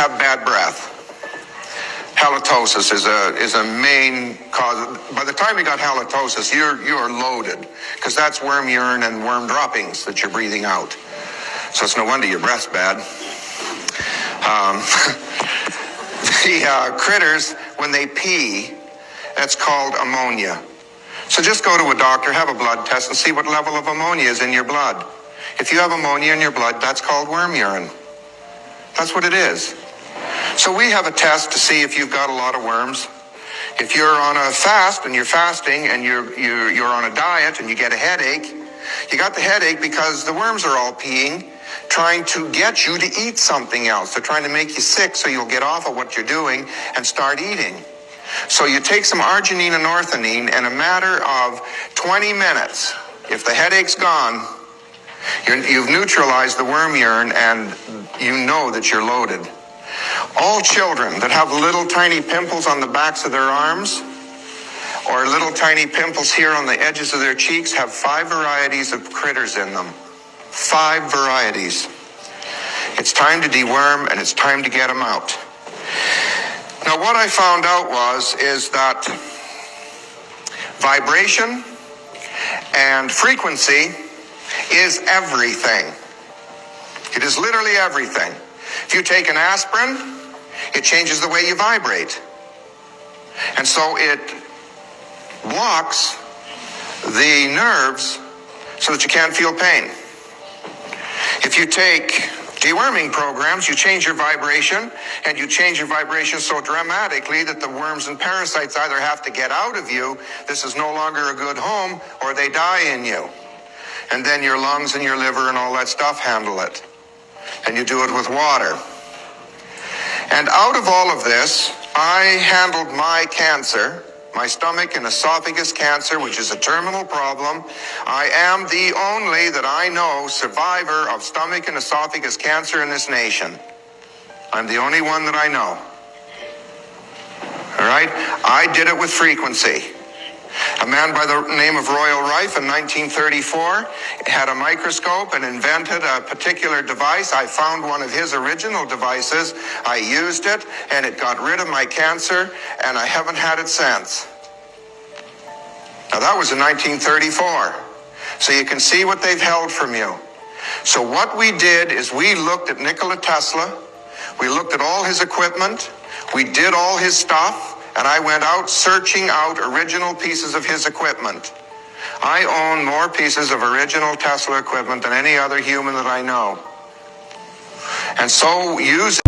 have bad breath. Halitosis is a main cause. By the time you got halitosis, you are loaded, because that's worm urine and worm droppings that you're breathing out. So it's no wonder your breath's bad. The critters, when they pee, that's called ammonia. So just go to a doctor, have a blood test, and see what level of ammonia is in your blood. If you have ammonia in your blood, that's called worm urine. That's what it is. So we have a test to see if you've got a lot of worms. If you're on a fast and you're fasting and you're on a diet and you get a headache, you got the headache because the worms are all peeing, trying to get you to eat something else. They're trying to make you sick so you'll get off of what you're doing and start eating. So you take some arginine and orthodine, and in a matter of 20 minutes, if the headache's gone, you've neutralized the worm urine and you know that you're loaded. All children that have little tiny pimples on the backs of their arms or little tiny pimples here on the edges of their cheeks have 5 varieties of critters in them. 5 varieties. It's time to deworm and it's time to get them out. Now what I found out is that vibration and frequency is everything. It is literally everything. If you take an aspirin, it changes the way you vibrate. And so it blocks the nerves so that you can't feel pain. If you take deworming programs, you change your vibration, and you change your vibration so dramatically that the worms and parasites either have to get out of you, this is no longer a good home, or they die in you. And then your lungs and your liver and all that stuff handle it. And you do it with water. And out of all of this, I handled my cancer, my stomach and esophagus cancer, which is a terminal problem. I am the only, that I know, survivor of stomach and esophagus cancer in this nation. I'm the only one that I know. All right? I did it with frequency. A man by the name of Royal Rife in 1934 had a microscope and invented a particular device. I found one of his original devices. I used it, and it got rid of my cancer, and I haven't had it since. Now that was in 1934. So you can see what they've held from you. So what we did is we looked at Nikola Tesla. We looked at all his equipment. We did all his stuff. And I went out searching out original pieces of his equipment. I own more pieces of original Tesla equipment than any other human that I know. And so using